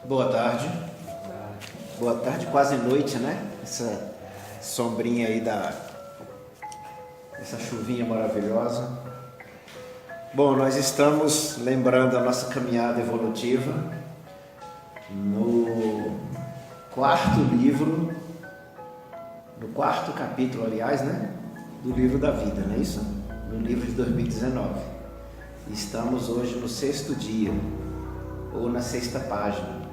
Boa tarde. Boa tarde, quase noite, né? Essa sombrinha aí essa chuvinha maravilhosa. Bom, nós estamos lembrando a nossa caminhada evolutiva no quarto capítulo, aliás, né? Do livro da vida, não é isso? No livro de 2019. Estamos hoje no 6º dia, ou na 6ª página.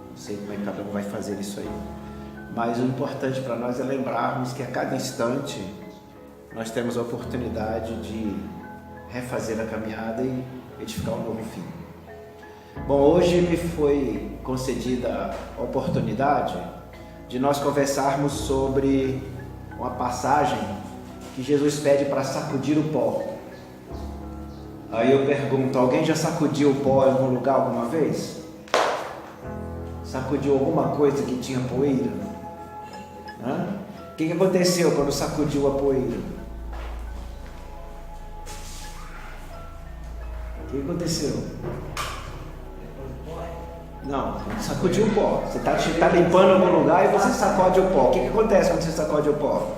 Não sei como é que cada um vai fazer isso aí. Mas o importante para nós é lembrarmos que a cada instante nós temos a oportunidade de refazer a caminhada e edificar um novo fim. Bom, hoje me foi concedida a oportunidade de nós conversarmos sobre uma passagem que Jesus pede para sacudir o pó. Aí eu pergunto, alguém já sacudiu o pó em algum lugar alguma vez? Sacudiu alguma coisa que tinha poeira? O que aconteceu quando sacudiu a poeira? O que aconteceu? Não, sacudiu o pó. Você está limpando algum lugar e você sacode o pó. O que acontece quando você sacode o pó?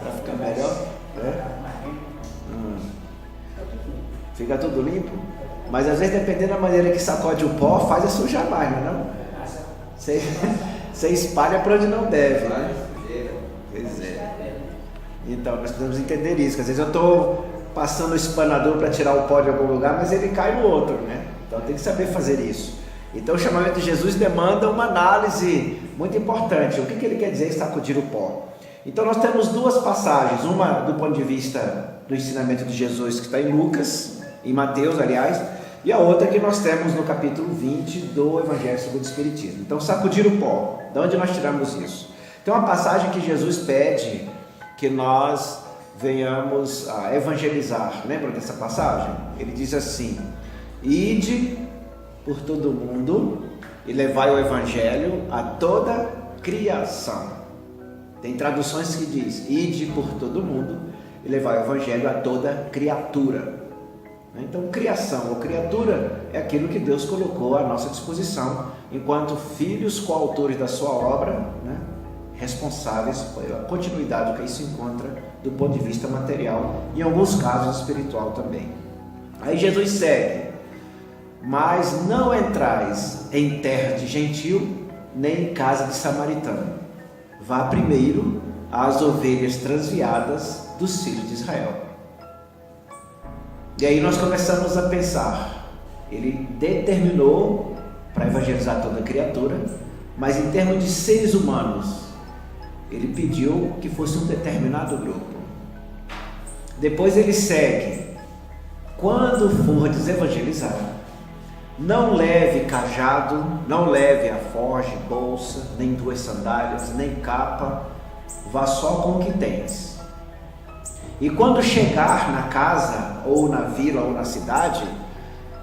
Para ficar melhor? Fica tudo limpo? Mas às vezes, dependendo da maneira que sacode o pó, faz sujar mais, não é não? Você espalha para onde não deve, né? Pois é. Então, nós precisamos entender isso, que às vezes eu estou passando o espanador para tirar o pó de algum lugar, mas ele cai no outro, né? Então tem que saber fazer isso. Então o chamamento de Jesus demanda uma análise muito importante. O que ele quer dizer sacudir o pó? Então nós temos duas passagens, uma do ponto de vista do ensinamento de Jesus, que está em Lucas, em Mateus, aliás, e a outra que nós temos no capítulo 20 do Evangelho segundo o Espiritismo. Então, sacudir o pó, de onde nós tiramos isso? Tem uma passagem que Jesus pede que nós venhamos a evangelizar. Lembra dessa passagem? Ele diz assim: ide por todo mundo e levai o Evangelho a toda criação. Tem traduções que diz: ide por todo mundo e levai o Evangelho a toda criatura. Então, criação ou criatura é aquilo que Deus colocou à nossa disposição enquanto filhos coautores da sua obra, né? Responsáveis pela continuidade que aí se encontra do ponto de vista material e em alguns casos espiritual também. Aí Jesus segue: mas não entrais em terra de gentil nem em casa de samaritano. Vá primeiro às ovelhas transviadas dos filhos de Israel. E aí nós começamos a pensar, ele determinou para evangelizar toda criatura, mas em termos de seres humanos, ele pediu que fosse um determinado grupo. Depois ele segue: quando fordes evangelizar, não leve cajado, não leve alforje, bolsa, nem 2 sandálias, nem capa, vá só com o que tens. E quando chegar na casa, ou na vila, ou na cidade,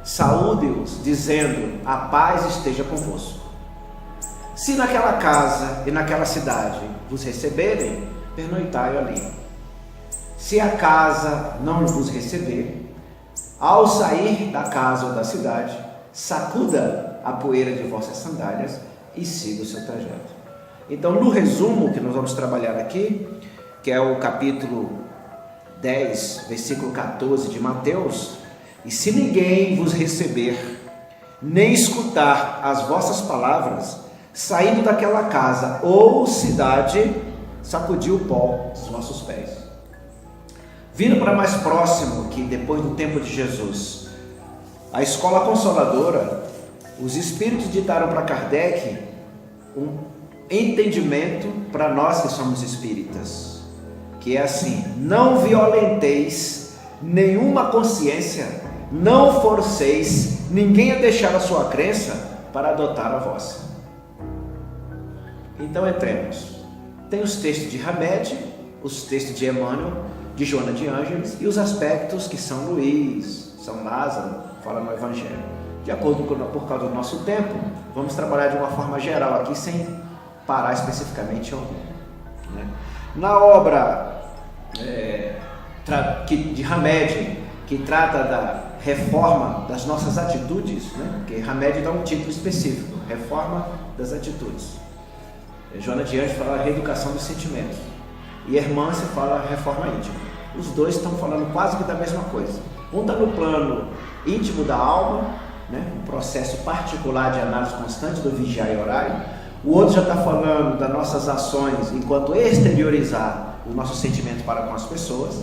saúde-os, dizendo: a paz esteja convosco. Se naquela casa e naquela cidade vos receberem, pernoitai ali. Se a casa não vos receber, ao sair da casa ou da cidade, sacuda a poeira de vossas sandálias e siga o seu trajeto. Então, no resumo que nós vamos trabalhar aqui, que é o capítulo 10, versículo 14 de Mateus: e se ninguém vos receber, nem escutar as vossas palavras, saindo daquela casa ou cidade, sacudi o pó dos vossos pés. Vindo para mais próximo, que depois do tempo de Jesus, a escola consoladora, os espíritos ditaram para Kardec um entendimento para nós que somos espíritas, que é assim: não violenteis nenhuma consciência, não forceis ninguém a deixar a sua crença para adotar a vossa. Então entremos. Tem os textos de Hamed, os textos de Emmanuel, de Joana de Ângeles e os aspectos que São Luís, São Lázaro fala no Evangelho. De acordo por causa do nosso tempo, vamos trabalhar de uma forma geral aqui, sem parar especificamente em algum, né? Na obra de Hamed, que trata da reforma das nossas atitudes, né? Porque Hamed dá um título específico, reforma das atitudes. Joana de Anjos fala reeducação dos sentimentos. E Hermance fala reforma íntima. Os dois estão falando quase que da mesma coisa. Um está no plano íntimo da alma, né? Um processo particular de análise constante do vigiar e orar. O outro já está falando das nossas ações enquanto exteriorizar o nosso sentimento para com as pessoas.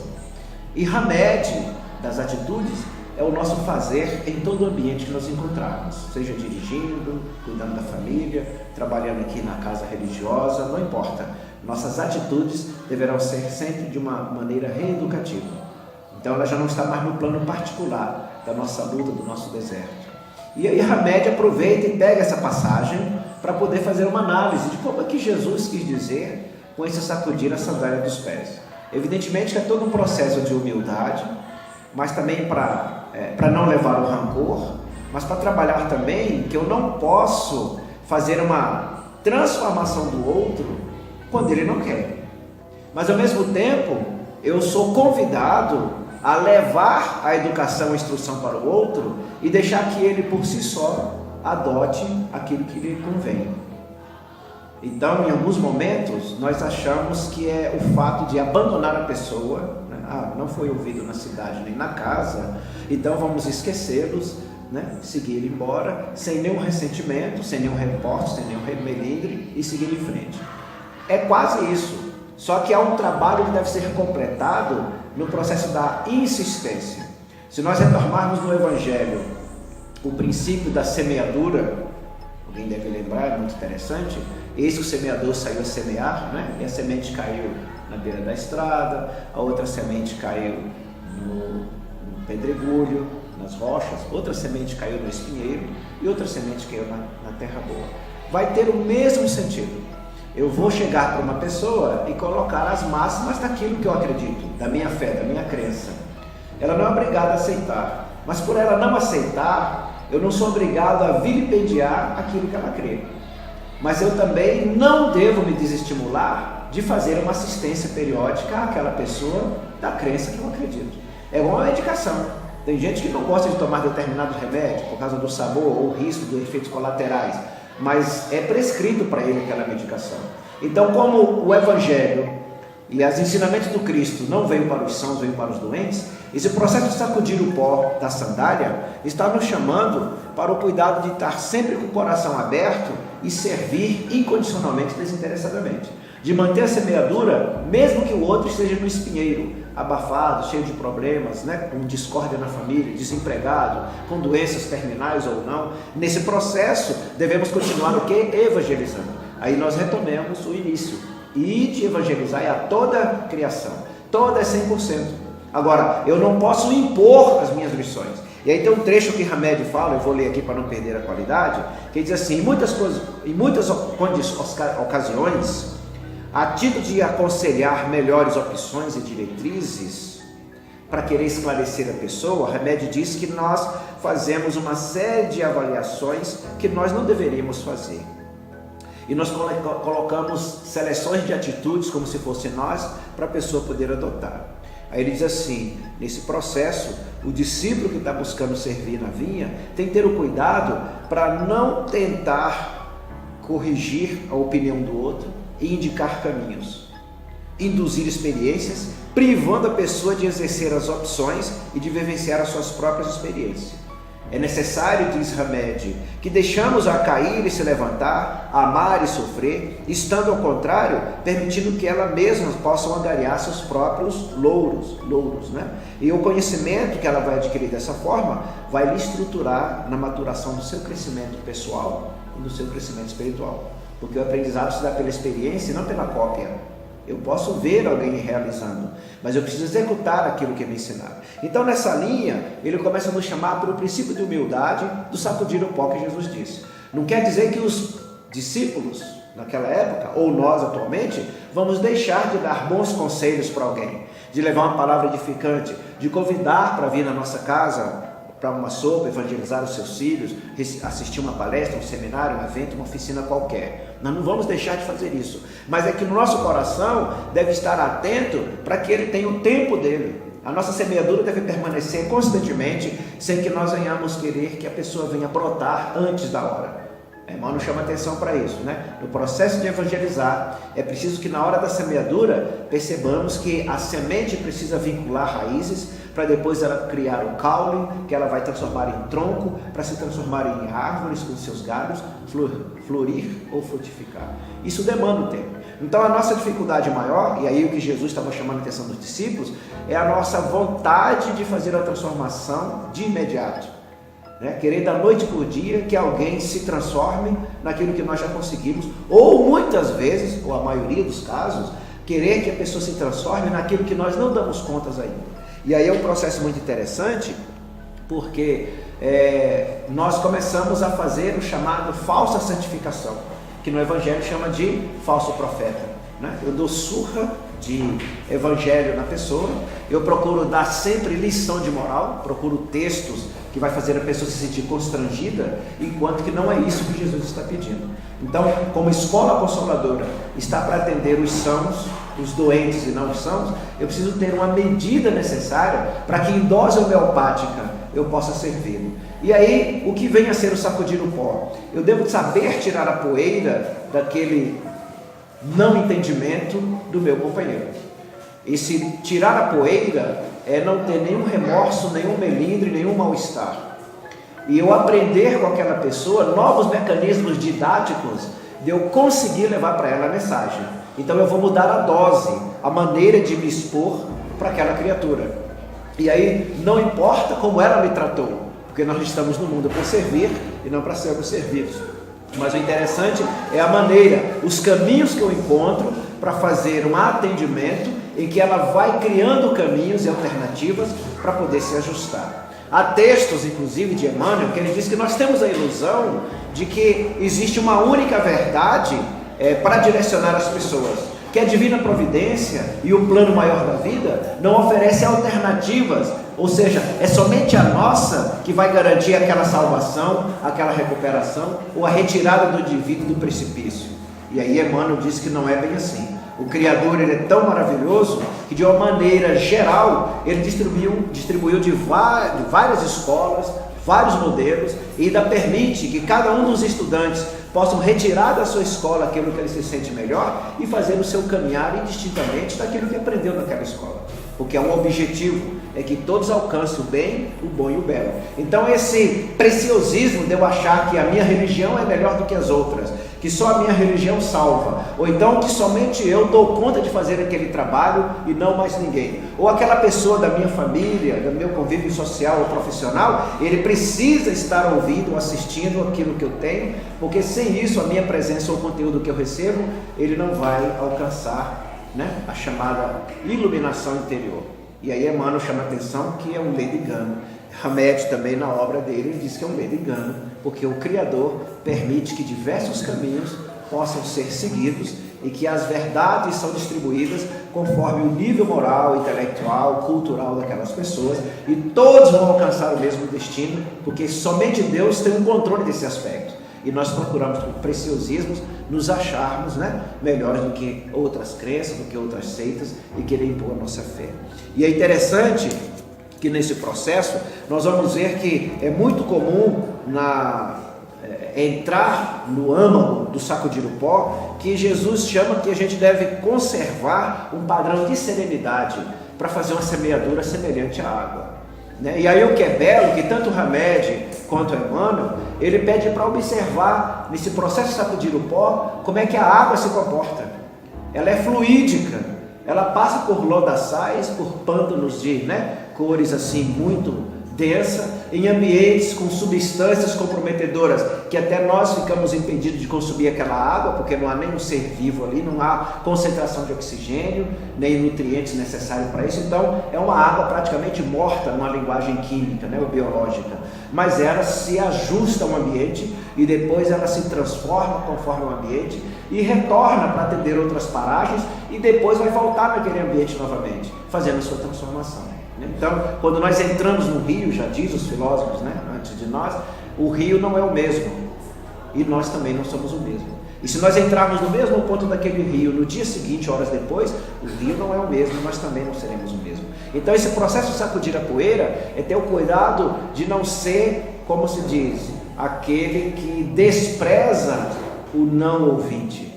E Hamed, das atitudes, é o nosso fazer em todo o ambiente que nós encontrarmos, seja dirigindo, cuidando da família, trabalhando aqui na casa religiosa, não importa. Nossas atitudes deverão ser sempre de uma maneira reeducativa. Então ela já não está mais no plano particular da nossa luta, do nosso deserto. E aí Hamed aproveita e pega essa passagem para poder fazer uma análise de como é que Jesus quis dizer com esse sacudir a sandália dos pés. Evidentemente que é todo um processo de humildade, mas também para não levar o rancor, mas para trabalhar também que eu não posso fazer uma transformação do outro quando ele não quer. Mas ao mesmo tempo, eu sou convidado a levar a educação e a instrução para o outro e deixar que ele por si só adote aquilo que lhe convém. Então, em alguns momentos, nós achamos que é o fato de abandonar a pessoa, né? Não foi ouvido na cidade nem na casa, então vamos esquecê-los, né? Seguir embora, sem nenhum ressentimento, sem nenhum reporte, sem nenhum melindre e seguir em frente. É quase isso, só que há um trabalho que deve ser completado no processo da insistência. Se nós retomarmos no Evangelho o princípio da semeadura, alguém deve lembrar, é muito interessante. Eis que o semeador saiu a semear, né? E a semente caiu na beira da estrada, a outra semente caiu no pedregulho, nas rochas, outra semente caiu no espinheiro e outra semente caiu na terra boa. Vai ter o mesmo sentido. Eu vou chegar para uma pessoa e colocar as máximas daquilo que eu acredito, da minha fé, da minha crença. Ela não é obrigada a aceitar, mas por ela não aceitar, eu não sou obrigado a vilipendiar aquilo que ela crê. Mas eu também não devo me desestimular de fazer uma assistência periódica àquela pessoa da crença que eu acredito. É igual uma medicação. Tem gente que não gosta de tomar determinado remédio por causa do sabor ou risco de efeitos colaterais, mas é prescrito para ele aquela medicação. Então, como o Evangelho e os ensinamentos do Cristo não veio para os sãos, veio para os doentes, esse processo de sacudir o pó da sandália está nos chamando para o cuidado de estar sempre com o coração aberto e servir incondicionalmente, desinteressadamente. De manter a semeadura, mesmo que o outro esteja no espinheiro, abafado, cheio de problemas, né? Com discórdia na família, desempregado, com doenças terminais ou não. Nesse processo, devemos continuar o quê? Evangelizando. Aí nós retomemos o início. E de evangelizar é a toda a criação. Toda é 100%. Agora, eu não posso impor as minhas lições. E aí tem um trecho que Hamed fala, eu vou ler aqui para não perder a qualidade, que diz assim: em muitas ocasiões, a título de aconselhar melhores opções e diretrizes, para querer esclarecer a pessoa, Hamed diz que nós fazemos uma série de avaliações que nós não deveríamos fazer. E nós colocamos seleções de atitudes como se fosse nós, para a pessoa poder adotar. Aí ele diz assim: nesse processo, o discípulo que está buscando servir na vinha tem que ter o cuidado para não tentar corrigir a opinião do outro e indicar caminhos, induzir experiências, privando a pessoa de exercer as opções e de vivenciar as suas próprias experiências. É necessário, diz Hamed, que deixamos a cair e se levantar, amar e sofrer, estando ao contrário, permitindo que ela mesma possam angariar seus próprios louros, né? E o conhecimento que ela vai adquirir dessa forma vai lhe estruturar na maturação do seu crescimento pessoal e do seu crescimento espiritual. Porque o aprendizado se dá pela experiência e não pela cópia. Eu posso ver alguém realizando, mas eu preciso executar aquilo que me ensinaram. Então, nessa linha, ele começa a nos chamar para o princípio de humildade, do sacudir o pó que Jesus disse. Não quer dizer que os discípulos, naquela época, ou nós atualmente, vamos deixar de dar bons conselhos para alguém, de levar uma palavra edificante, de convidar para vir na nossa casa, para uma sopa, evangelizar os seus filhos, assistir uma palestra, um seminário, um evento, uma oficina qualquer. Nós não vamos deixar de fazer isso, mas é que no nosso coração deve estar atento para que ele tenha o tempo dele. A nossa semeadura deve permanecer constantemente, sem que nós venhamos querer que a pessoa venha brotar antes da hora. Emmanuel chama atenção para isso, né? No processo de evangelizar, é preciso que na hora da semeadura percebamos que a semente precisa vincular raízes, para depois ela criar o caule, que ela vai transformar em tronco, para se transformar em árvores com seus galhos, florir ou frutificar. Isso demanda um tempo. Então a nossa dificuldade maior, e aí o que Jesus estava chamando a atenção dos discípulos, é a nossa vontade de fazer a transformação de imediato. Querer da noite por dia que alguém se transforme naquilo que nós já conseguimos, ou muitas vezes, ou a maioria dos casos, querer que a pessoa se transforme naquilo que nós não damos contas ainda. E aí é um processo muito interessante, porque nós começamos a fazer o chamado falsa santificação, que no Evangelho chama de falso profeta. Eu dou surra de evangelho na pessoa, eu procuro dar sempre lição de moral, procuro textos que vai fazer a pessoa se sentir constrangida, enquanto que não é isso que Jesus está pedindo. Então, como escola consoladora está para atender os sãos, os doentes e não os sãos, eu preciso ter uma medida necessária para que em dose homeopática eu possa servi-lo. E aí, o que vem a ser o sacudir o pó? Eu devo saber tirar a poeira daquele não entendimento do meu companheiro. E se tirar a poeira é não ter nenhum remorso, nenhum melindre, nenhum mal-estar. E eu aprender com aquela pessoa novos mecanismos didáticos de eu conseguir levar para ela a mensagem. Então eu vou mudar a dose, a maneira de me expor para aquela criatura. E aí não importa como ela me tratou, porque nós estamos no mundo para servir e não para sermos servidos. Mas o interessante é a maneira, os caminhos que eu encontro para fazer um atendimento em que ela vai criando caminhos e alternativas para poder se ajustar. Há textos, inclusive, de Emmanuel, que ele diz que nós temos a ilusão de que existe uma única verdade para direcionar as pessoas, que a divina providência e o plano maior da vida não oferece alternativas, ou seja, é somente a nossa que vai garantir aquela salvação, aquela recuperação ou a retirada do indivíduo do precipício. E aí Emmanuel diz que não é bem assim. O Criador, ele é tão maravilhoso que de uma maneira geral ele distribuiu de várias escolas, vários modelos, e ainda permite que cada um dos estudantes possam retirar da sua escola aquilo que ele se sente melhor e fazer o seu caminhar indistintamente daquilo que aprendeu naquela escola, porque é um objetivo, é que todos alcancem o bem, o bom e o belo. Então esse preciosismo de eu achar que a minha religião é melhor do que as outras, que só a minha religião salva, ou então que somente eu dou conta de fazer aquele trabalho e não mais ninguém, ou aquela pessoa da minha família, do meu convívio social ou profissional, ele precisa estar ouvindo, assistindo aquilo que eu tenho, porque sem isso a minha presença ou o conteúdo que eu recebo, ele não vai alcançar a chamada iluminação interior. E aí Emmanuel chama a atenção que é um ledo engano. Hamed também na obra dele ele diz que é um ledo engano, porque o Criador permite que diversos caminhos possam ser seguidos e que as verdades são distribuídas conforme o nível moral, intelectual, cultural daquelas pessoas, e todos vão alcançar o mesmo destino, porque somente Deus tem um controle desse aspecto. E nós procuramos, com preciosismos, nos acharmos melhores do que outras crenças, do que outras seitas, e querer impor a nossa fé. E é interessante que nesse processo nós vamos ver que é muito comum entrar no âmago do sacudir o pó, que Jesus chama que a gente deve conservar um padrão de serenidade para fazer uma semeadura semelhante à água. E aí o que é belo, que tanto o Hamed quanto o Emmanuel, ele pede para observar nesse processo de sacudir o pó, como é que a água se comporta. Ela é fluídica, ela passa por lodaçais, por pântanos de cores assim muito densa, em ambientes com substâncias comprometedoras, que até nós ficamos impedidos de consumir aquela água, porque não há nenhum ser vivo ali, não há concentração de oxigênio, nem nutrientes necessários para isso. Então é uma água praticamente morta numa linguagem química, ou biológica, mas ela se ajusta ao ambiente e depois ela se transforma conforme o ambiente e retorna para atender outras paragens e depois vai voltar naquele ambiente novamente, fazendo a sua transformação. Então, quando nós entramos no rio, já diz os filósofos antes de nós, o rio não é o mesmo e nós também não somos o mesmo. E se nós entrarmos no mesmo ponto daquele rio, no dia seguinte, horas depois, o rio não é o mesmo, nós também não seremos o mesmo. Então esse processo de sacudir a poeira é ter o cuidado de não ser, como se diz, aquele que despreza o não ouvinte,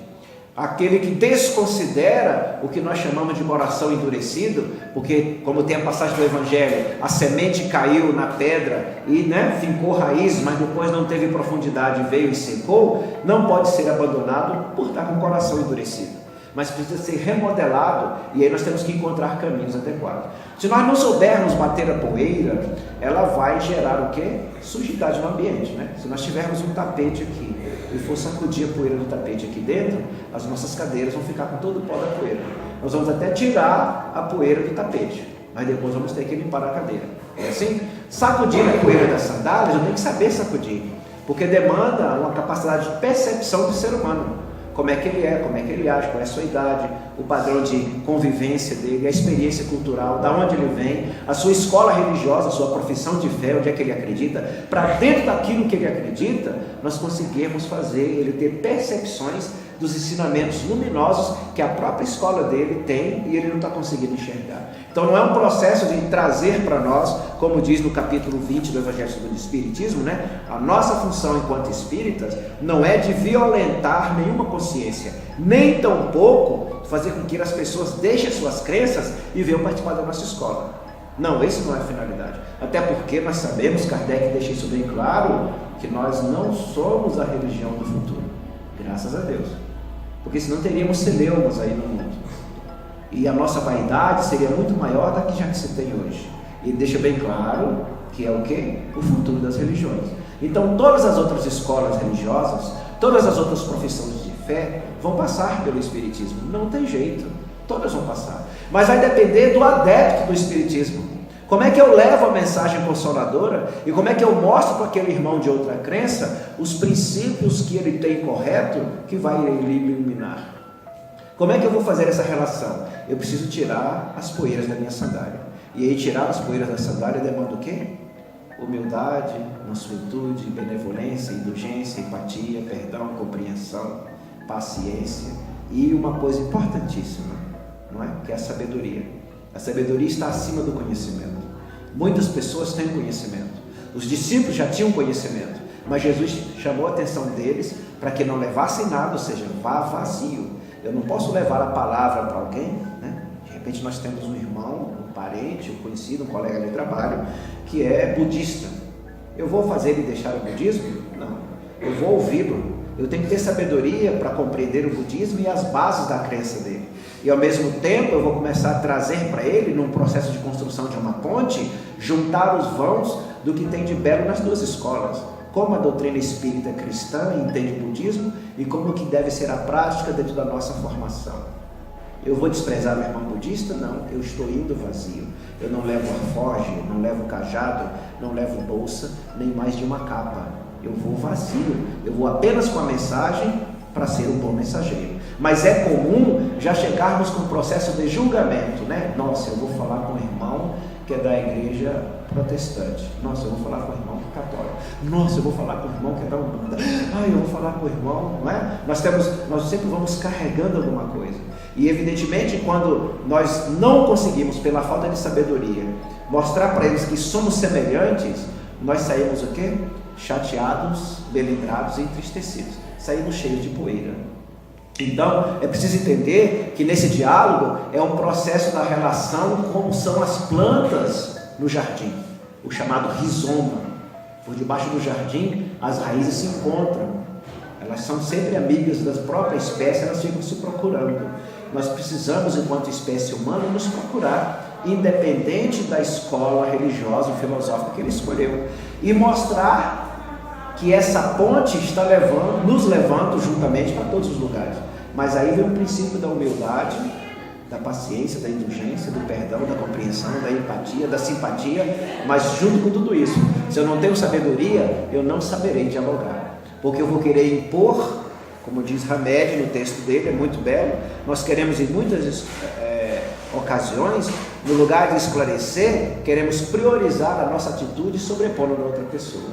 aquele que desconsidera o que nós chamamos de coração endurecido, porque como tem a passagem do Evangelho, a semente caiu na pedra e fincou raiz, mas depois não teve profundidade, veio e secou, não pode ser abandonado por estar com o coração endurecido, mas precisa ser remodelado, e aí nós temos que encontrar caminhos adequados. Se nós não soubermos bater a poeira, ela vai gerar o quê? Sujidade no ambiente, Se nós tivermos um tapete aqui e for sacudir a poeira do tapete aqui dentro, as nossas cadeiras vão ficar com todo o pó da poeira. Nós vamos até tirar a poeira do tapete, mas depois vamos ter que limpar a cadeira. É assim? Sacudir a poeira das sandálias, eu tenho que saber sacudir, porque demanda uma capacidade de percepção do ser humano. Como é que ele é, como é que ele age, qual é a sua idade, o padrão de convivência dele, a experiência cultural, da onde ele vem, a sua escola religiosa, a sua profissão de fé, onde é que ele acredita. Para dentro daquilo que ele acredita, nós conseguirmos fazer ele ter percepções dos ensinamentos luminosos que a própria escola dele tem e ele não está conseguindo enxergar. Então não é um processo de trazer para nós, como diz no capítulo 20 do Evangelho segundo o Espiritismo, a nossa função enquanto espíritas não é de violentar nenhuma consciência, nem tampouco fazer com que as pessoas deixem suas crenças e venham participar da nossa escola. Não, esse não é a finalidade. Até porque nós sabemos, Kardec deixa isso bem claro, que nós não somos a religião do futuro. Graças a Deus. Porque senão teríamos celeumas aí no mundo. E a nossa vaidade seria muito maior da que já que se tem hoje. E deixa bem claro que é o quê? O futuro das religiões. Então todas as outras escolas religiosas, todas as outras profissões de fé vão passar pelo Espiritismo. Não tem jeito. Todas vão passar. Mas vai depender do adepto do Espiritismo. Como é que eu levo a mensagem consoladora e como é que eu mostro para aquele irmão de outra crença os princípios que ele tem correto que vai lhe iluminar? Como é que eu vou fazer essa relação? Eu preciso tirar as poeiras da minha sandália. E aí tirar as poeiras da sandália demanda o quê? Humildade, mansuetude, benevolência, indulgência, empatia, perdão, compreensão, paciência e uma coisa importantíssima, não é? Que é a sabedoria. A sabedoria está acima do conhecimento. Muitas pessoas têm conhecimento. Os discípulos já tinham conhecimento, mas Jesus chamou a atenção deles para que não levassem nada, ou seja, vá vazio. Eu não posso levar a palavra para alguém, De repente nós temos um irmão, um parente, um conhecido, um colega de trabalho, que é budista. Eu vou fazer ele deixar o budismo? Não. Eu vou ouvi-lo. Eu tenho que ter sabedoria para compreender o budismo e as bases da crença dele. E ao mesmo tempo eu vou começar a trazer para ele, num processo de construção de uma ponte, juntar os vãos do que tem de belo nas duas escolas. Como a doutrina espírita cristã entende o budismo e como que deve ser a prática dentro da nossa formação. Eu vou desprezar o irmão budista? Não, eu estou indo vazio. Eu não levo alforje, não levo cajado, não levo bolsa, nem mais de uma capa. Eu vou vazio, eu vou apenas com a mensagem para ser um bom mensageiro. Mas é comum já chegarmos com um processo de julgamento, Nossa, eu vou falar com o irmão que é da igreja protestante. Nossa, eu vou falar com o irmão católico. Nossa, eu vou falar com o irmão que é da Umbanda. Eu vou falar com o irmão, não é? Nós sempre vamos carregando alguma coisa. E evidentemente, quando nós não conseguimos, pela falta de sabedoria, mostrar para eles que somos semelhantes, nós saímos o quê? Chateados, melindrados e entristecidos. Saímos cheios de poeira. Então, é preciso entender que nesse diálogo é um processo da relação como são as plantas no jardim, o chamado rizoma. Por debaixo do jardim, as raízes se encontram. Elas são sempre amigas da própria espécie, elas ficam se procurando. Nós precisamos, enquanto espécie humana, nos procurar, independente da escola religiosa ou filosófica que ele escolheu, e mostrar que essa ponte está nos levando juntamente para todos os lugares. Mas aí vem o princípio da humildade, da paciência, da indulgência, do perdão, da compreensão, da empatia, da simpatia, mas junto com tudo isso, se eu não tenho sabedoria, eu não saberei dialogar, porque eu vou querer impor, como diz Hamed no texto dele, é muito belo, nós queremos em muitas ocasiões, no lugar de esclarecer, queremos priorizar a nossa atitude sobrepondo a outra pessoa.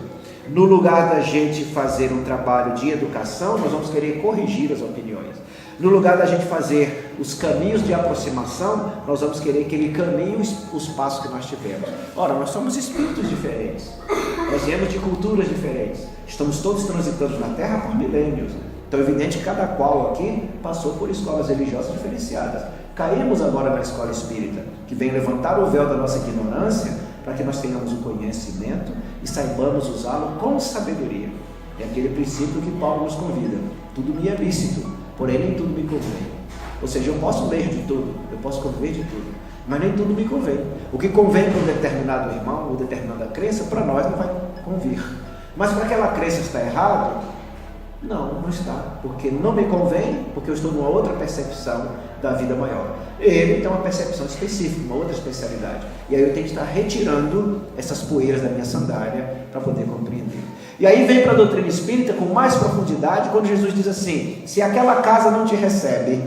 No lugar da gente fazer um trabalho de educação, nós vamos querer corrigir as opiniões. No lugar da gente fazer os caminhos de aproximação, nós vamos querer que ele caminhe os passos que nós tivemos. Ora, nós somos espíritos diferentes, nós viemos de culturas diferentes, estamos todos transitando na Terra por milênios. Então é evidente que cada qual aqui passou por escolas religiosas diferenciadas. Caímos agora na escola espírita, que vem levantar o véu da nossa ignorância, para que nós tenhamos o conhecimento e saibamos usá-lo com sabedoria. É aquele princípio que Paulo nos convida: tudo me é lícito, porém nem tudo me convém. Ou seja, eu posso ler de tudo, eu posso conviver de tudo, mas nem tudo me convém. O que convém para um determinado irmão ou determinada crença, para nós não vai convir. Mas para aquela crença está errado? Não está, porque não me convém, porque eu estou numa outra percepção da vida maior. Ele tem uma percepção específica, uma outra especialidade. E aí eu tenho que estar retirando essas poeiras da minha sandália para poder compreender. E aí vem para a doutrina espírita com mais profundidade, quando Jesus diz assim: se aquela casa não te recebe,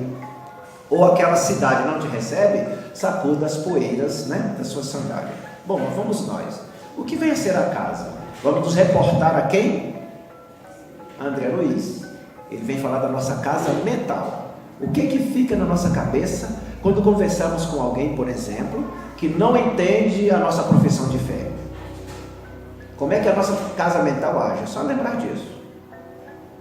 ou aquela cidade não te recebe, sacuda as poeiras, né, da sua sandália. Bom, mas vamos nós. O que vem a ser a casa? Vamos nos reportar a quem? André Luiz. Ele vem falar da nossa casa mental. O que fica na nossa cabeça quando conversamos com alguém, por exemplo, que não entende a nossa profissão de fé? Como é que a nossa casa mental age? É só lembrar disso.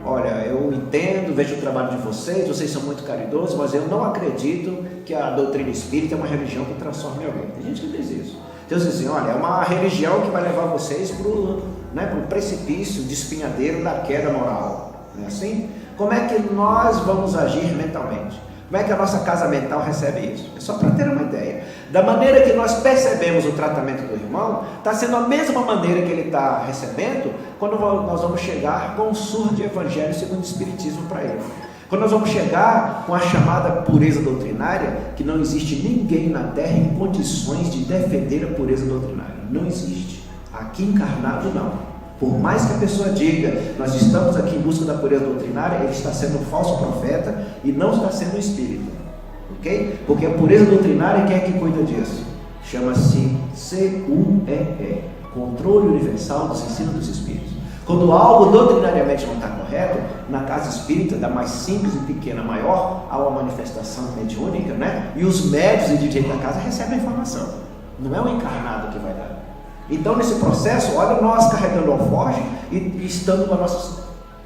Olha, eu entendo, vejo o trabalho de vocês são muito caridosos, mas eu não acredito que a doutrina espírita é uma religião que transforme alguém. Tem gente que diz isso. Deus diz assim: olha, é uma religião que vai levar vocês para o precipício de espinhadeiro da queda moral. Não é assim? Como é que nós vamos agir mentalmente? Como é que a nossa casa mental recebe isso? É só para ter uma ideia. Da maneira que nós percebemos o tratamento do irmão, está sendo a mesma maneira que ele está recebendo quando nós vamos chegar com o surdo de Evangelho segundo o Espiritismo para ele. Quando nós vamos chegar com a chamada pureza doutrinária, que não existe ninguém na Terra em condições de defender a pureza doutrinária. Não existe. Aqui encarnado não. Por mais que a pessoa diga, nós estamos aqui em busca da pureza doutrinária, ele está sendo um falso profeta e não está sendo um espírito. Ok? Porque a pureza doutrinária, quem é que cuida disso? Chama-se CUEE, Controle Universal dos Ensinos dos Espíritos. Quando algo doutrinariamente não está correto, na casa espírita, da mais simples e pequena a maior, há uma manifestação mediúnica, né? E os médios e dirigentes da casa recebem a informação. Não é o encarnado que vai dar. Então, nesse processo, olha nós carregando o alforje e estando com a nossa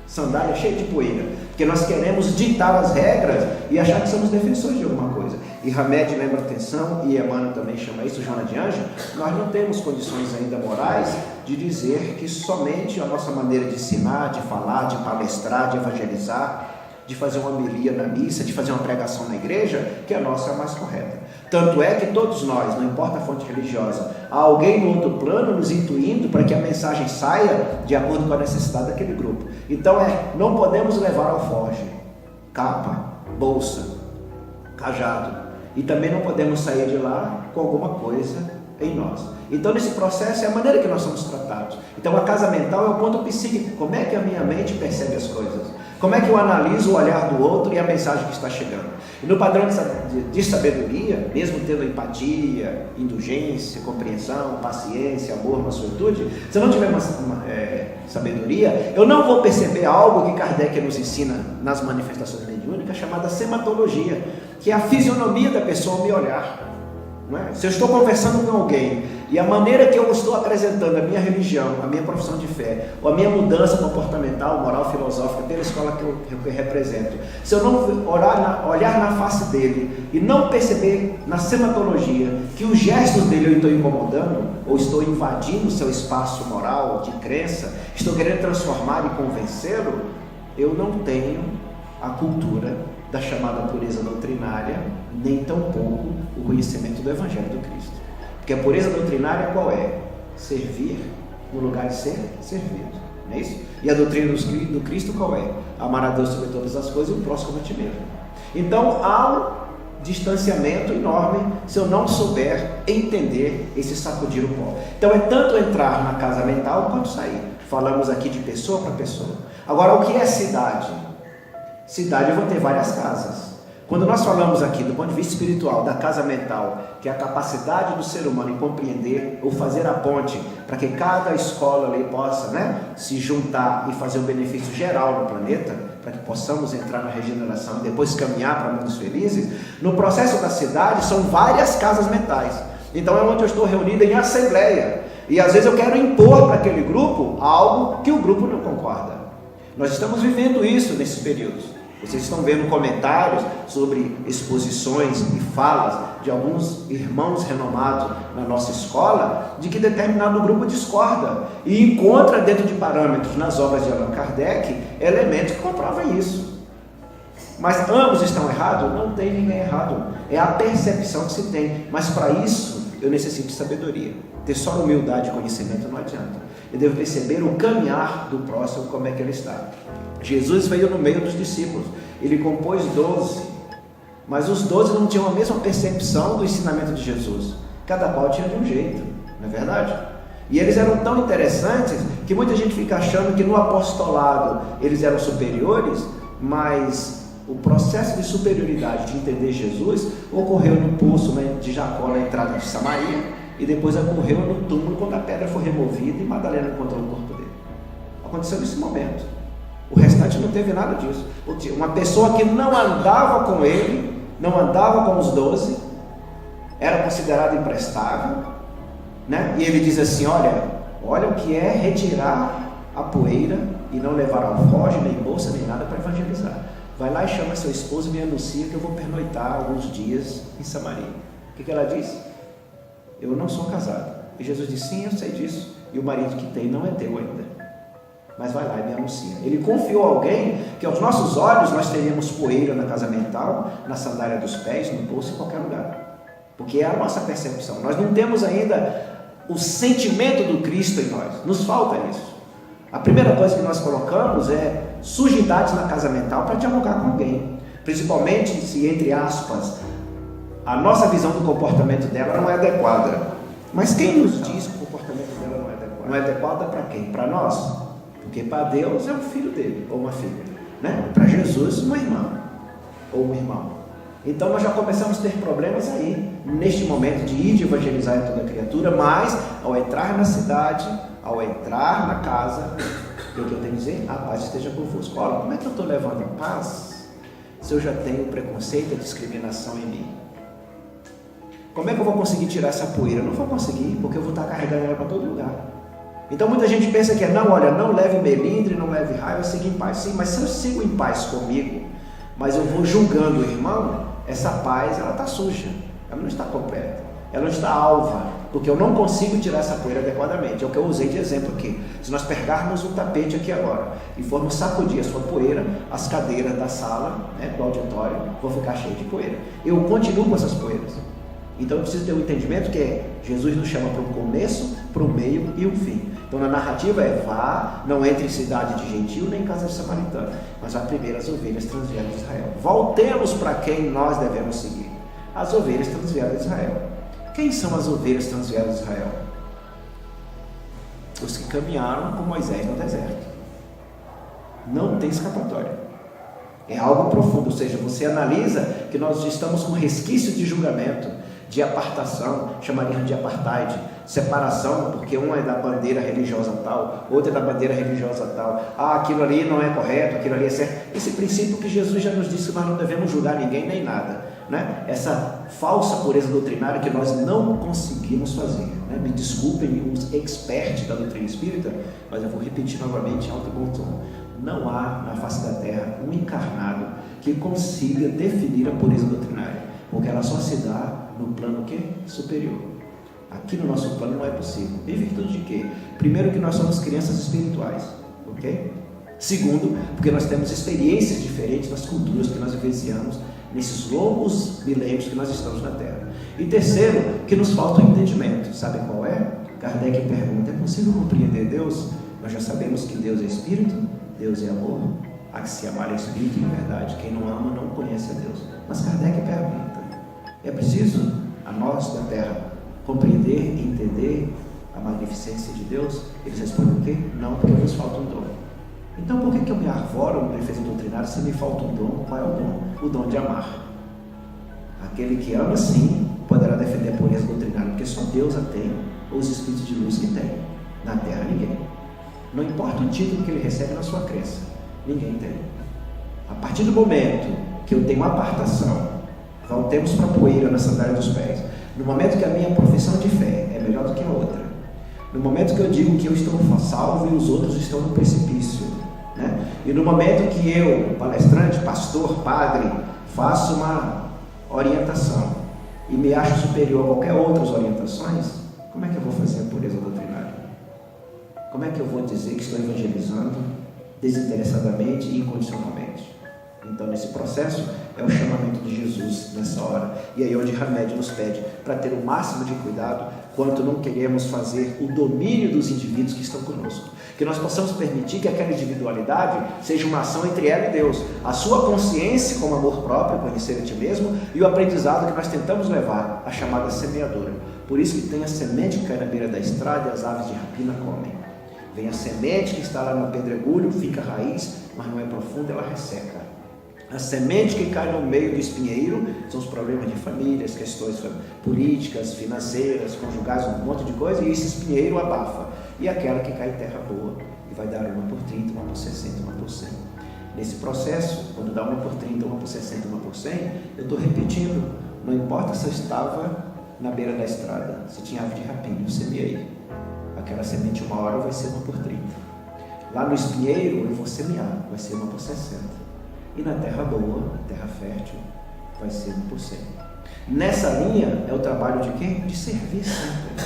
sandália cheia de poeira, porque nós queremos ditar as regras e achar que somos defensores de alguma coisa. E Hamed lembra atenção, e Emmanuel também chama isso, Joana de Ângelo, nós não temos condições ainda morais de dizer que somente a nossa maneira de ensinar, de falar, de palestrar, de evangelizar, de fazer uma homilia na missa, de fazer uma pregação na igreja, que a nossa é a mais correta. Tanto é que todos nós, não importa a fonte religiosa, há alguém no outro plano nos intuindo para que a mensagem saia de acordo com a necessidade daquele grupo. Então não podemos levar alforje, capa, bolsa, cajado, e também não podemos sair de lá com alguma coisa em nós. Então nesse processo é a maneira que nós somos tratados. Então a casa mental é o ponto psíquico. Como é que a minha mente percebe as coisas? Como é que eu analiso o olhar do outro e a mensagem que está chegando? E no padrão de sabedoria, mesmo tendo empatia, indulgência, compreensão, paciência, amor, mansuetude, se eu não tiver sabedoria, eu não vou perceber algo que Kardec nos ensina nas manifestações mediúnicas, chamada sematologia, que é a fisionomia da pessoa ao me olhar. Não é? Se eu estou conversando com alguém e a maneira que eu estou apresentando a minha religião, a minha profissão de fé, ou a minha mudança comportamental, moral, filosófica pela escola que eu represento, se eu não olhar na face dele e não perceber na sematologia que os gestos dele eu estou incomodando, ou estou invadindo o seu espaço moral, de crença, estou querendo transformar e convencê-lo, eu não tenho a cultura da chamada pureza doutrinária, nem tampouco o conhecimento do Evangelho do Cristo. Porque a pureza doutrinária qual é? Servir no lugar de ser servido, não é isso? E a doutrina do Cristo qual é? Amar a Deus sobre todas as coisas e o próximo como a ti mesmo. Então há um distanciamento enorme se eu não souber entender esse sacudir o pó. Então é tanto entrar na casa mental quanto sair. Falamos aqui de pessoa para pessoa. Agora, o que é cidade? Cidade eu vou ter várias casas. Quando nós falamos aqui do ponto de vista espiritual, da casa mental, que é a capacidade do ser humano em compreender ou fazer a ponte para que cada escola ali possa, se juntar e fazer um benefício geral no planeta, para que possamos entrar na regeneração e depois caminhar para mundos felizes, no processo da cidade são várias casas mentais. Então é onde eu estou reunido em assembleia, e às vezes eu quero impor para aquele grupo algo que o grupo não concorda. Nós estamos vivendo isso nesses períodos. Vocês estão vendo comentários sobre exposições e falas de alguns irmãos renomados na nossa escola, de que determinado grupo discorda e encontra dentro de parâmetros nas obras de Allan Kardec elementos que comprovam isso. Mas ambos estão errados? Não tem ninguém errado, é a percepção que se tem. Mas para isso eu necessito de sabedoria. Ter só humildade e conhecimento não adianta. Eu devo perceber o caminhar do próximo, como é que ele está. Jesus veio no meio dos discípulos, ele compôs 12, mas os 12 não tinham a mesma percepção do ensinamento de Jesus, cada qual tinha de um jeito, não é verdade? E eles eram tão interessantes que muita gente fica achando que no apostolado eles eram superiores, mas o processo de superioridade de entender Jesus ocorreu no poço de Jacó, na entrada de Samaria, e depois ocorreu no túmulo quando a pedra foi removida e Madalena encontrou o corpo dele. Aconteceu nesse momento. O restante não teve nada disso. Uma pessoa que não andava com ele, não andava com os 12, era considerada imprestável, e ele diz assim: olha o que é retirar a poeira e não levar alforje, nem bolsa, nem nada para evangelizar. Vai lá e chama seu esposo e me anuncia que eu vou pernoitar alguns dias em Samaria. O que ela diz? Eu não sou casada. E Jesus disse: sim, eu sei disso, e o marido que tem não é teu ainda, mas vai lá e me anuncia. Ele confiou a alguém que aos nossos olhos nós teríamos poeira na casa mental, na sandália dos pés, no bolso, em qualquer lugar, porque é a nossa percepção. Nós não temos ainda o sentimento do Cristo em nós, nos falta isso. A primeira coisa que nós colocamos é sujidade na casa mental para dialogar com alguém, principalmente se, entre aspas, a nossa visão do comportamento dela não é adequada. Mas quem nos diz que o comportamento dela não é adequado? Não é adequada para quem? Para nós? Porque para Deus é um filho dele, ou uma filha, Para Jesus, uma irmã, ou um irmão. Então nós já começamos a ter problemas aí, neste momento de ir de evangelizar em toda criatura, mas ao entrar na cidade, ao entrar na casa, o que eu tenho que dizer? A paz esteja convosco. Olha, como é que eu estou levando a paz se eu já tenho preconceito e discriminação em mim? Como é que eu vou conseguir tirar essa poeira? Eu não vou conseguir, porque eu vou estar carregando ela para todo lugar. Então muita gente pensa que não leve melindre, não leve raiva, siga em paz. Sim, mas se eu sigo em paz comigo, mas eu vou julgando o irmão, essa paz, ela está suja, ela não está completa, ela não está alva, porque eu não consigo tirar essa poeira adequadamente. É o que eu usei de exemplo aqui. Se nós pegarmos um tapete aqui agora e formos sacudir a sua poeira, as cadeiras da sala, do auditório, vão ficar cheias de poeira. Eu continuo com essas poeiras. Então eu preciso ter um entendimento que Jesus nos chama para um começo, para um meio e um fim. Então na narrativa vá, não entre em cidade de gentil nem em casa de samaritano, mas vá primeiro as ovelhas transviadas de Israel. Voltemos para quem nós devemos seguir: as ovelhas transviadas de Israel. Quem são as ovelhas transviadas de Israel? Os que caminharam com Moisés no deserto. Não tem escapatória. É algo profundo, ou seja, você analisa que nós estamos com resquício de julgamento, de apartação, chamaríamos de apartheid, separação, porque um é da bandeira religiosa tal, outro é da bandeira religiosa tal. Aquilo ali não é correto, aquilo ali é certo. Esse princípio que Jesus já nos disse que nós não devemos julgar ninguém nem nada, Essa falsa pureza doutrinária que nós não conseguimos fazer, Me desculpem os experts da doutrina espírita, mas eu vou repetir novamente em alto e bom tom: não há na face da terra um encarnado que consiga definir a pureza doutrinária, porque ela só se dá no plano superior. Aqui no nosso plano não é possível. Em virtude de quê? Primeiro, que nós somos crianças espirituais, ok? Segundo, porque nós temos experiências diferentes nas culturas que nós vivenciamos nesses longos milênios que nós estamos na Terra. E terceiro, que nos falta o entendimento. Sabe qual é? Kardec pergunta: é possível compreender Deus? Nós já sabemos que Deus é Espírito, Deus é amor, há que se amar é Espírito e verdade. Quem não ama não conhece a Deus. Mas Kardec pergunta: é preciso a nós da Terra compreender e entender a magnificência de Deus? Eles respondem o quê? Não, porque nos falta um dom. Então por que eu me arvoro no defesa doutrinária se me falta um dom? Qual é o dom? O dom de amar. Aquele que ama sim poderá defender a pureza doutrinária, porque só Deus a tem, ou os espíritos de luz que tem. Na terra ninguém. Não importa o título que ele recebe na sua crença, ninguém tem. A partir do momento que eu tenho uma apartação, voltemos para a poeira na sandália dos pés. No momento que a minha profissão de fé é melhor do que a outra, no momento que eu digo que eu estou salvo e os outros estão no precipício, né? E no momento que eu, palestrante, pastor, padre, faço uma orientação e me acho superior a qualquer outras orientações, como é que eu vou fazer a pureza doutrinária? Como é que eu vou dizer que estou evangelizando desinteressadamente e incondicionalmente? Então, nesse processo, é o chamamento de Jesus nessa hora. E aí onde Hamed nos pede para ter o máximo de cuidado quanto não queremos fazer o domínio dos indivíduos que estão conosco. Que nós possamos permitir que aquela individualidade seja uma ação entre ela e Deus. A sua consciência como amor próprio, conhecer a ti mesmo, e o aprendizado que nós tentamos levar, a chamada semeadora. Por isso que tem a semente que cai na beira da estrada e as aves de rapina comem. Vem a semente que está lá no pedregulho, fica raiz, mas não é profunda, ela resseca. A semente que cai no meio do espinheiro são os problemas de família, as questões políticas, financeiras, conjugais, um monte de coisa, e esse espinheiro abafa. E aquela que cai em terra boa, e vai dar uma por 30, uma por 60, uma por 100. Nesse processo, quando dá uma por 30, uma por 60, uma por 100, eu estou repetindo, não importa se eu estava na beira da estrada, se tinha ave de rapina, eu semeei. Aquela semente uma hora vai ser uma por 30. Lá no espinheiro eu vou semear, vai ser uma por 60. E na terra boa, terra fértil, vai ser 1%. Nessa linha é o trabalho de quê? De servir sempre.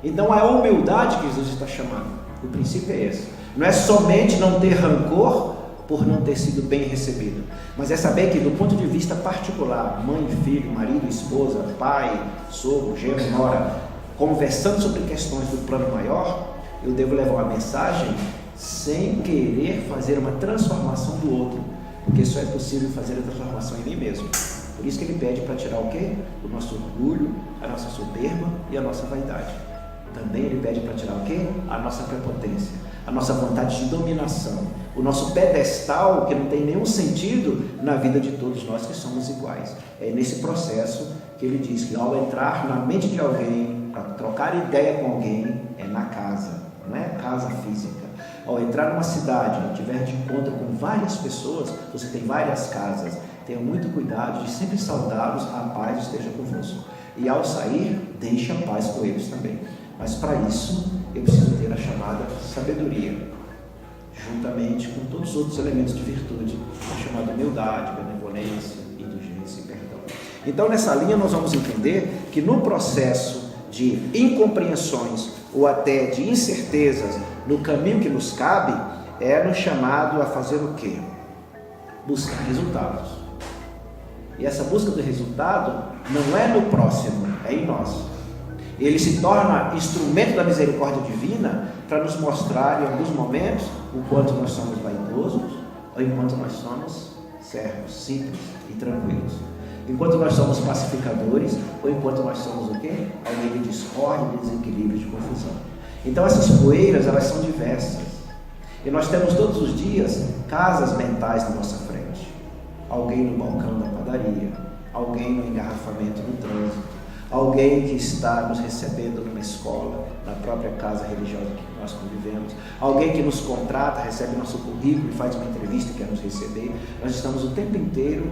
Então é a humildade que Jesus está chamando. O princípio é esse. Não é somente não ter rancor por não ter sido bem recebido, mas é saber que do ponto de vista particular, mãe, filho, marido, esposa, pai, sogro, genro, nora, conversando sobre questões do plano maior, eu devo levar uma mensagem sem querer fazer uma transformação do outro, porque só é possível fazer a transformação em mim mesmo. Por isso que ele pede para tirar o quê? O nosso orgulho, a nossa soberba e a nossa vaidade. Também ele pede para tirar o quê? A nossa prepotência, a nossa vontade de dominação, o nosso pedestal que não tem nenhum sentido na vida de todos nós que somos iguais. É nesse processo que ele diz que ao entrar na mente de alguém, para trocar ideia com alguém, é na casa, não é casa física. Ao entrar numa cidade, tiver de encontro com várias pessoas, você tem várias casas, tenha muito cuidado de sempre saudá-los, a paz esteja convosco. E ao sair, deixe a paz com eles também. Mas para isso, eu preciso ter a chamada sabedoria, juntamente com todos os outros elementos de virtude, a chamada humildade, benevolência, indulgência e perdão. Então, nessa linha, nós vamos entender que no processo de incompreensões ou até de incertezas no caminho que nos cabe, é nos chamado a fazer o quê? Buscar resultados. E essa busca do resultado não é no próximo, é em nós. Ele se torna instrumento da misericórdia divina para nos mostrar em alguns momentos o quanto nós somos vaidosos ou enquanto nós somos servos, simples e tranquilos. Enquanto nós somos pacificadores ou enquanto nós somos o quê? Alguém de discórdia, de desequilíbrio, de confusão. Então essas poeiras, elas são diversas. E nós temos todos os dias casas mentais na nossa frente. Alguém no balcão da padaria, alguém no engarrafamento no trânsito, alguém que está nos recebendo numa escola, na própria casa religiosa que nós convivemos, alguém que nos contrata, recebe nosso currículo e faz uma entrevista e quer nos receber. Nós estamos o tempo inteiro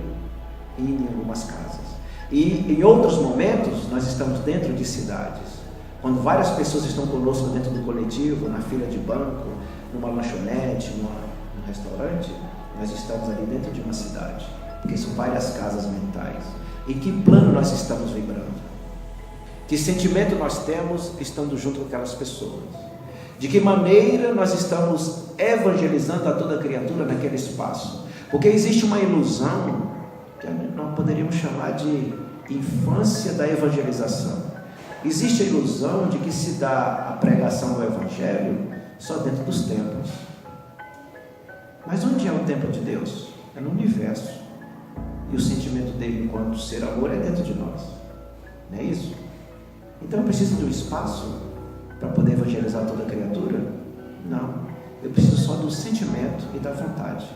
em algumas casas. E em outros momentos, nós estamos dentro de cidades. Quando várias pessoas estão conosco dentro do coletivo, na fila de banco, numa lanchonete, num restaurante, nós estamos ali dentro de uma cidade, porque são várias casas mentais. Em que plano nós estamos vibrando? Que sentimento nós temos estando junto com aquelas pessoas? De que maneira nós estamos evangelizando a toda criatura naquele espaço? Porque existe uma ilusão que nós poderíamos chamar de infância da evangelização. Existe a ilusão de que se dá a pregação do Evangelho só dentro dos templos. Mas onde é o templo de Deus? É no universo. E o sentimento dele enquanto ser amor é dentro de nós. Não é isso? Então eu preciso de um espaço para poder evangelizar toda criatura? Não. Eu preciso só do sentimento e da vontade.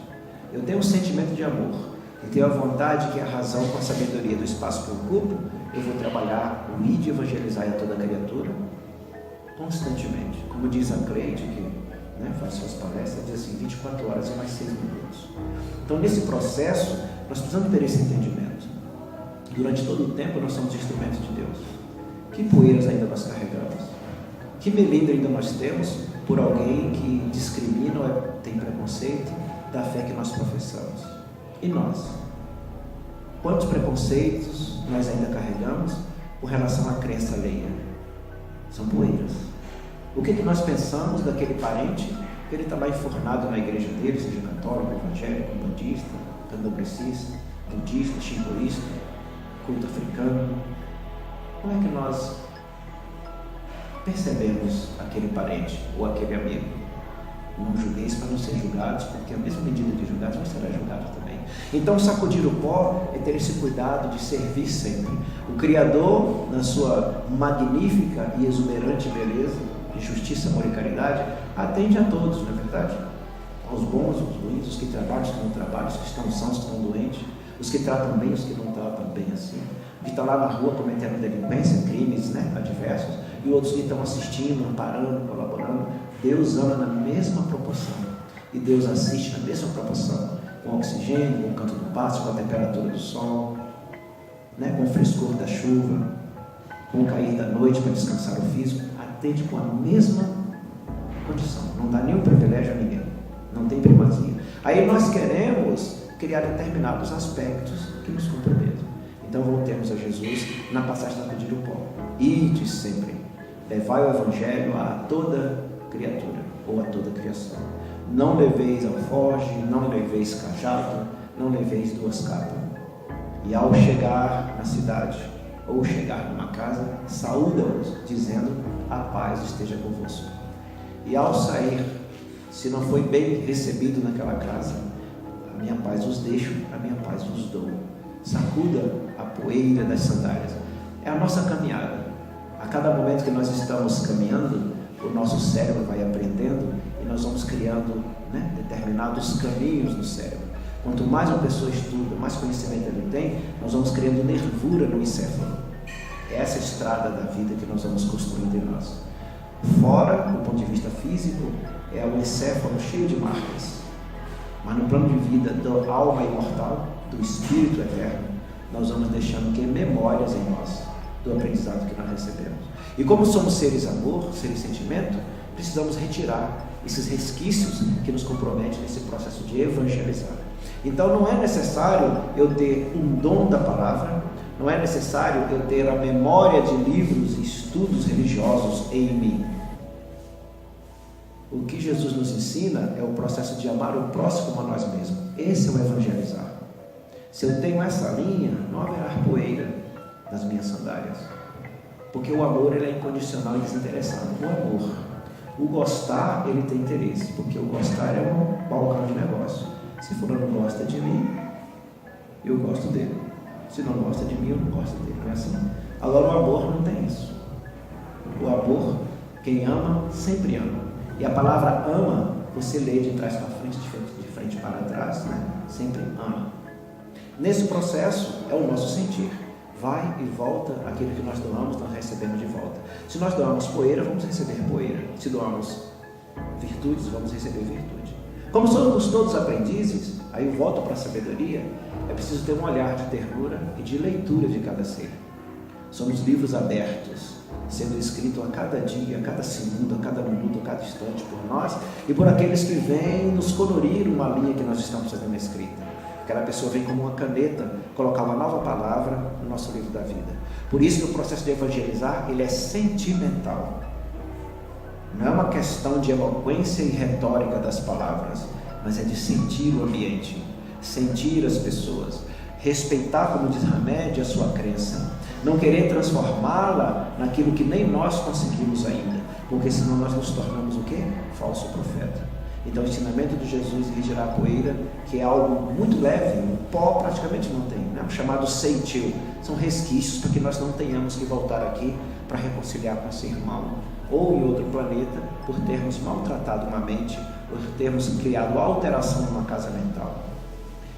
Eu tenho um sentimento de amor. e tenho a vontade que a razão com a sabedoria do espaço que eu ocupo, eu vou trabalhar o ide e evangelizar a toda criatura constantemente. Como diz a Cleide, que faz suas palestras, diz assim, 24 horas e mais 6 minutos. Então, nesse processo, nós precisamos ter esse entendimento. Durante todo o tempo, nós somos instrumentos de Deus. Que poeiras ainda nós carregamos? Que melindre ainda nós temos por alguém que discrimina ou tem preconceito da fé que nós professamos? E nós? Quantos preconceitos nós ainda carregamos com relação à crença alheia? São poeiras. O que nós pensamos daquele parente que ele está lá enfornado na igreja dele, seja católico, evangélico, budista, candomblessista, budista, xintoísta, culto africano? Como é que nós percebemos aquele parente ou aquele amigo? Não julgueis para não ser julgados, porque a mesma medida de julgados nós será julgado também. Então, sacudir o pó é ter esse cuidado de servir sempre. O Criador, na sua magnífica e exuberante beleza, de justiça, amor e caridade, atende a todos, não é verdade? Aos bons, aos ruins, os que trabalham, os que não trabalham, os que estão sãos, os que estão doentes, os que tratam bem, os que não tratam bem assim, os que estão lá na rua cometendo delinquência, crimes adversos, e outros que estão assistindo, amparando, colaborando. Deus ama na mesma proporção, e Deus assiste na mesma proporção, com o oxigênio, com o canto do pássaro, com a temperatura do sol, com o frescor da chuva, com o cair da noite para descansar o físico. Atende com a mesma condição, não dá nenhum privilégio a ninguém, não tem primazia. Aí nós queremos criar determinados aspectos que nos comprometam. Então voltemos a Jesus na passagem da sacudir o pó. Ide sempre, levai o evangelho a toda criatura ou a toda criação. Não leveis alforje, não leveis cajado, não leveis 2 capas. E ao chegar na cidade ou chegar numa casa, saúda-os, dizendo: a paz esteja convosco. E ao sair, se não foi bem recebido naquela casa, a minha paz vos deixo, a minha paz vos dou. Sacuda a poeira das sandálias. É a nossa caminhada. A cada momento que nós estamos caminhando, o nosso cérebro vai aprendendo e nós vamos criando determinados caminhos no cérebro. Quanto mais uma pessoa estuda, mais conhecimento ele tem, nós vamos criando nervura no encéfalo. É essa estrada da vida que nós vamos construindo em nós. Fora, do ponto de vista físico, é o encéfalo cheio de marcas. Mas no plano de vida da alma imortal, do espírito eterno, nós vamos deixando que memórias em nós do aprendizado que nós recebemos. E como somos seres amor, seres sentimento, precisamos retirar esses resquícios que nos comprometem nesse processo de evangelizar. Então não é necessário eu ter um dom da palavra, não é necessário eu ter a memória de livros e estudos religiosos em mim. O que Jesus nos ensina é o processo de amar o próximo como a nós mesmos. Esse é o evangelizar. Se eu tenho essa linha, não haverá poeira nas minhas sandálias. Porque o amor ele é incondicional e desinteressado. O amor, o gostar, ele tem interesse. Porque o gostar é um balcão de negócio. Se fulano gosta de mim, eu gosto dele. Se não gosta de mim, eu não gosto dele. Não é assim? Agora o amor não tem isso. O amor, quem ama, sempre ama. E a palavra ama, você lê de trás para frente, de frente para trás, sempre ama. Nesse processo é o nosso sentir. Vai e volta aquilo que nós doamos, nós recebemos de volta. Se nós doamos poeira, vamos receber poeira. Se doamos virtudes, vamos receber virtude. Como somos todos aprendizes, aí eu volto para a sabedoria, é preciso ter um olhar de ternura e de leitura de cada ser. Somos livros abertos, sendo escrito a cada dia, a cada segundo, a cada minuto, a cada instante por nós e por aqueles que vêm nos colorir uma linha que nós estamos fazendo escrita. Aquela pessoa vem como uma caneta colocar uma nova palavra no nosso livro da vida. Por isso que o processo de evangelizar, ele é sentimental. Não é uma questão de eloquência e retórica das palavras, mas é de sentir o ambiente, sentir as pessoas, respeitar, como diz Hamed, a sua crença, não querer transformá-la naquilo que nem nós conseguimos ainda, porque senão nós nos tornamos o quê? Falso profeta. Então o ensinamento de Jesus de retirar a poeira, que é algo muito leve, o pó praticamente não tem, chamado seitil, são resquícios para que nós não tenhamos que voltar aqui para reconciliar com esse irmão, ou em outro planeta, por termos maltratado uma mente, por termos criado alteração numa casa mental.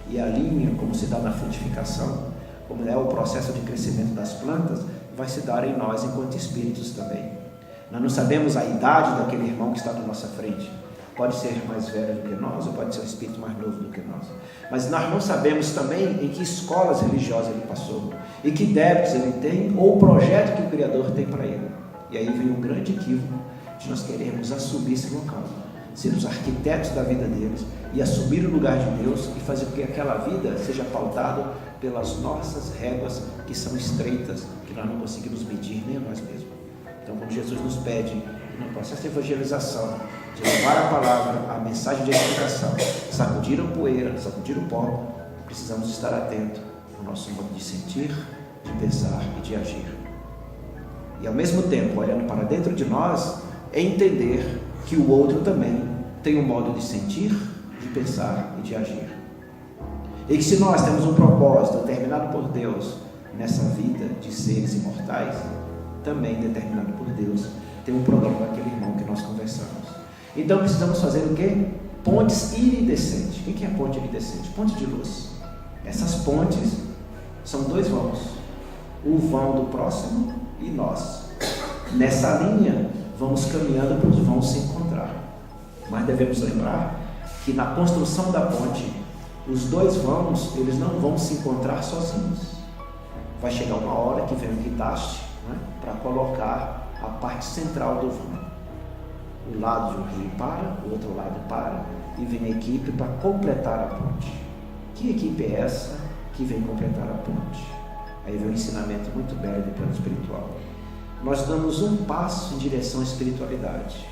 E a linha, como se dá na frutificação, como é o processo de crescimento das plantas, vai se dar em nós enquanto espíritos também. Nós não sabemos a idade daquele irmão que está na nossa frente. Pode ser mais velho do que nós, ou pode ser um espírito mais novo do que nós. Mas nós não sabemos também em que escolas religiosas ele passou, e que débitos ele tem, ou o projeto que o Criador tem para ele. E aí vem um grande equívoco de nós queremos assumir esse local, ser os arquitetos da vida deles, e assumir o lugar de Deus, e fazer com que aquela vida seja pautada pelas nossas réguas, que são estreitas, que nós não conseguimos medir nem a nós mesmos. Então, quando Jesus nos pede, no processo de evangelização, de levar a palavra, a mensagem de edificação, sacudir a poeira, sacudir o pó, precisamos estar atentos ao nosso modo de sentir, de pensar e de agir. E ao mesmo tempo, olhando para dentro de nós, entender que o outro também tem um modo de sentir, de pensar e de agir. E que se nós temos um propósito determinado por Deus nessa vida de seres imortais, também determinado por Deus, tem um problema com aquele irmão que nós conversamos. Então precisamos fazer o quê? Pontes iridescentes. O que é ponte iridescente? Ponte de luz. Essas pontes são dois vãos, o vão do próximo e nós. Nessa linha vamos caminhando para os vãos se encontrar, mas devemos lembrar que na construção da ponte, os dois vãos, eles não vão se encontrar sozinhos. Vai chegar uma hora que vem o guindaste, né, para colocar a parte central do vão. O lado do rio para, o outro lado para, e vem a equipe para completar a ponte. Que equipe é essa que vem completar a ponte? Aí vem um ensinamento muito belo do plano espiritual. Nós damos um passo em direção à espiritualidade.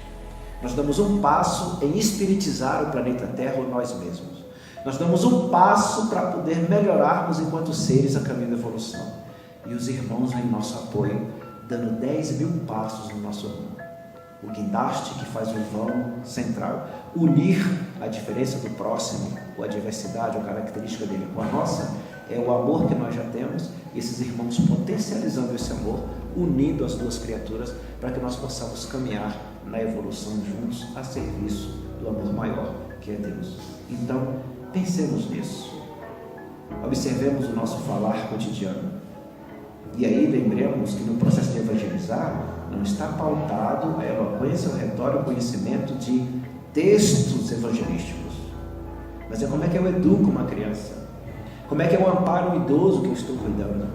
Nós damos um passo em espiritizar o planeta Terra ou nós mesmos. Nós damos um passo para poder melhorarmos enquanto seres a caminho da evolução. E os irmãos vêm em nosso apoio, dando 10.000 passos no nosso rumo. O guindaste que faz o vão central, unir a diferença do próximo, ou a diversidade, ou a característica dele com a nossa, é o amor que nós já temos, e esses irmãos potencializando esse amor, unindo as duas criaturas, para que nós possamos caminhar na evolução juntos, a serviço do amor maior, que é Deus. Então, pensemos nisso. Observemos o nosso falar cotidiano. E aí lembremos que no processo de evangelizar, não está pautado a eloquência, o retórico, o conhecimento de textos evangelísticos. Mas é como é que eu educo uma criança? Como é que eu amparo um idoso que eu estou cuidando?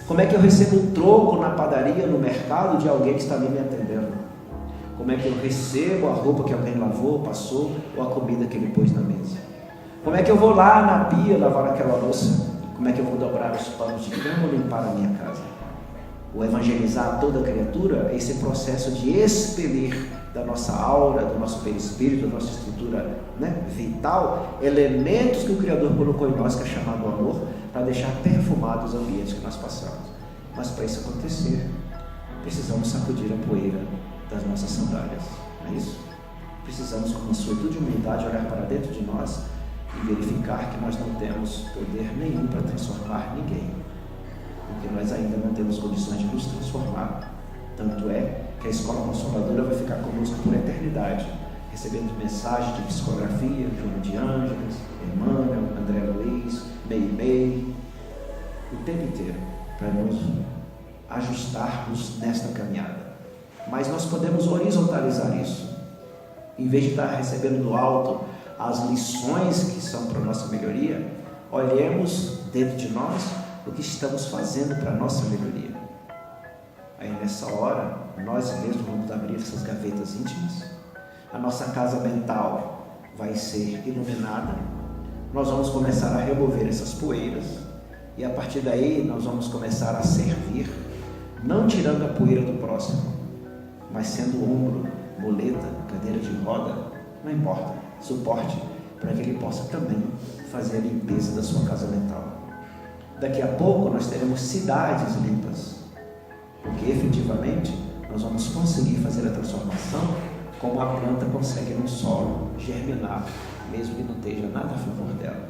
Como é que eu recebo um troco na padaria, no mercado, de alguém que está ali me atendendo? Como é que eu recebo a roupa que alguém lavou, passou, ou a comida que ele pôs na mesa? Como é que eu vou lá na pia lavar aquela louça? Como é que eu vou dobrar os panos de cama ou limpar a minha casa? O evangelizar toda criatura é esse processo de expelir da nossa aura, do nosso perispírito, da nossa estrutura, né, vital, elementos que o Criador colocou em nós, que é chamado amor, para deixar perfumados os ambientes que nós passamos. Mas para isso acontecer, precisamos sacudir a poeira das nossas sandálias, não é isso? Precisamos, com mansuetude e humildade, olhar para dentro de nós e verificar que nós não temos poder nenhum para transformar ninguém, porque nós ainda não temos condições de nos transformar. Tanto é que a Escola Consoladora vai ficar conosco por eternidade, recebendo mensagens de psicografia, João de Ângeles, Emmanuel, André Luiz, Meimei, o tempo inteiro, para nos ajustarmos nesta caminhada. Mas nós podemos horizontalizar isso. Em vez de estar recebendo do alto as lições que são para a nossa melhoria, olhemos dentro de nós o que estamos fazendo para a nossa melhoria. Aí nessa hora, nós mesmos vamos abrir essas gavetas íntimas, a nossa casa mental vai ser iluminada, nós vamos começar a remover essas poeiras, e a partir daí nós vamos começar a servir, não tirando a poeira do próximo, mas sendo ombro, muleta, cadeira de roda, não importa, suporte, para que ele possa também fazer a limpeza da sua casa mental. Daqui a pouco nós teremos cidades limpas, porque efetivamente nós vamos conseguir fazer a transformação como a planta consegue no solo germinar, mesmo que não esteja nada a favor dela.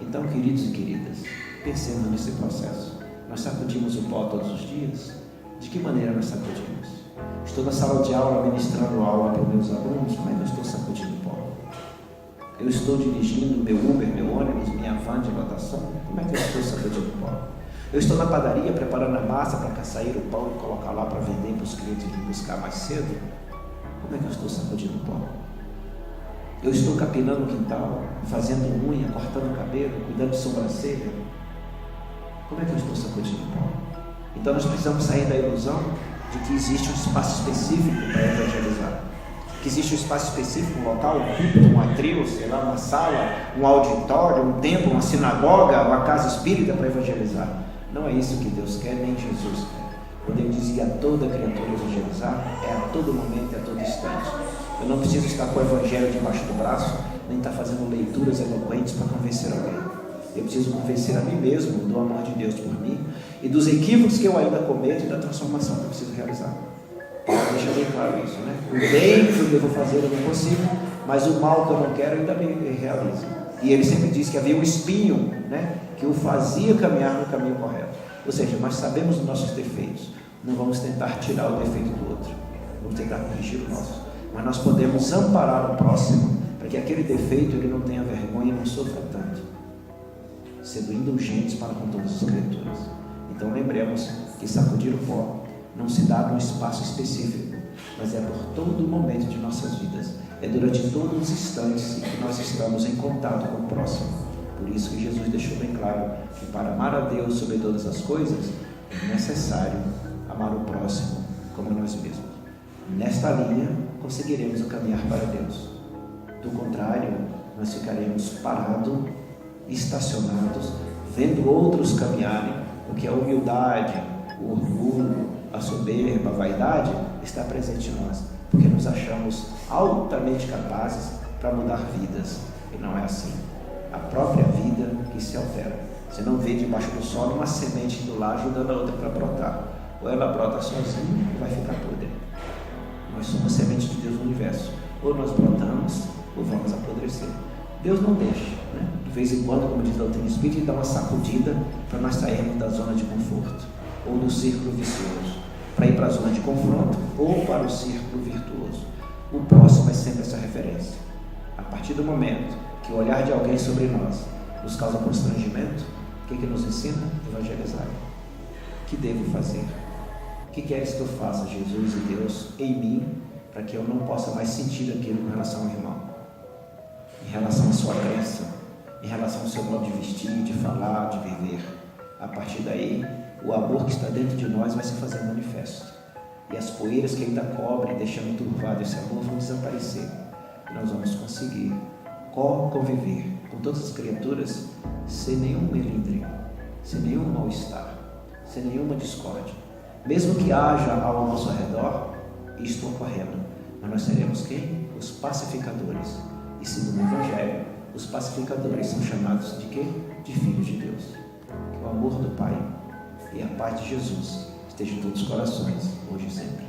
Então, queridos e queridas, pensemos nesse processo. Nós sacudimos o pó todos os dias? De que maneira nós sacudimos? Estou na sala de aula ministrando aula para os meus alunos, mas não estou sacudindo o pó. Eu estou dirigindo meu Uber, meu ônibus, minha van de lotação. Como é que eu estou sacudindo o pó? Eu estou na padaria preparando a massa para sair o pão e colocar lá para vender para os clientes vir buscar mais cedo. Como é que eu estou sacudindo o pó? Eu estou capinando o quintal, fazendo unha, cortando o cabelo, cuidando de sobrancelha. Como é que eu estou sacudindo o pó? Então nós precisamos sair da ilusão de que existe um espaço específico para evangelizar. Que existe um espaço específico, um local, um culto, um atril, sei lá, uma sala, um auditório, um templo, uma sinagoga, uma casa espírita para evangelizar. Não é isso que Deus quer, nem Jesus quer. Quando Ele dizia a toda criatura evangelizar, é a todo momento e a todo instante. Eu não preciso estar com o evangelho debaixo do braço, nem estar fazendo leituras eloquentes para convencer alguém. Eu preciso convencer a mim mesmo do amor de Deus por mim e dos equívocos que eu ainda cometo e da transformação que eu preciso realizar. Deixa bem claro isso, né? O bem que eu devo fazer eu não consigo, mas o mal que eu não quero eu ainda me realizo. E ele sempre diz que havia um espinho, né, que o fazia caminhar no caminho correto. Ou seja, nós sabemos os nossos defeitos, não vamos tentar tirar o defeito do outro, vamos tentar corrigir o nosso. Mas nós podemos amparar o próximo para que aquele defeito ele não tenha vergonha e não sofra tanto, sendo indulgentes para com todas as criaturas. Então lembremos que sacudir o pó não se dá num espaço específico, mas é por todo o momento de nossas vidas, é durante todos os instantes em que nós estamos em contato com o próximo. Por isso que Jesus deixou bem claro que para amar a Deus sobre todas as coisas é necessário amar o próximo como a nós mesmos. Nesta linha conseguiremos o caminhar para Deus. Do contrário, nós ficaremos parados, estacionados, vendo outros caminharem, porque a humildade, o orgulho, a soberba, a vaidade está presente em nós, porque nos achamos altamente capazes para mudar vidas, e não é assim. A própria vida que se altera. Você não vê debaixo do solo uma semente indo lá ajudando a outra para brotar, ou ela brota sozinha ou vai ficar podre. Nós somos sementes de Deus no universo, ou nós brotamos ou vamos apodrecer. Deus não deixa, né? De vez em quando, como diz a doutrina espírita, Ele dá uma sacudida para nós sairmos da zona de conforto ou do círculo vicioso, para ir para a zona de confronto ou para o círculo virtuoso. O próximo é sempre essa referência. A partir do momento que o olhar de alguém sobre nós nos causa constrangimento, o que nos ensina? Evangelizar. O que devo fazer? O que queres que eu faça, Jesus e Deus, em mim, para que eu não possa mais sentir aquilo com relação ao irmão, em relação à sua crença, em relação ao seu modo de vestir, de falar, de viver. A partir daí, o amor que está dentro de nós vai se fazer manifesto, e as poeiras que ainda cobrem, deixando turvado esse amor, vão desaparecer, e nós vamos conseguir conviver com todas as criaturas sem nenhum melindre, sem nenhum mal-estar, sem nenhuma discórdia. Mesmo que haja ao nosso redor isto ocorrendo, mas nós seremos quem? Os pacificadores. E segundo o Evangelho, os pacificadores são chamados de quê? De filhos de Deus. Que o amor do Pai e a paz de Jesus estejam em todos os corações, hoje e sempre.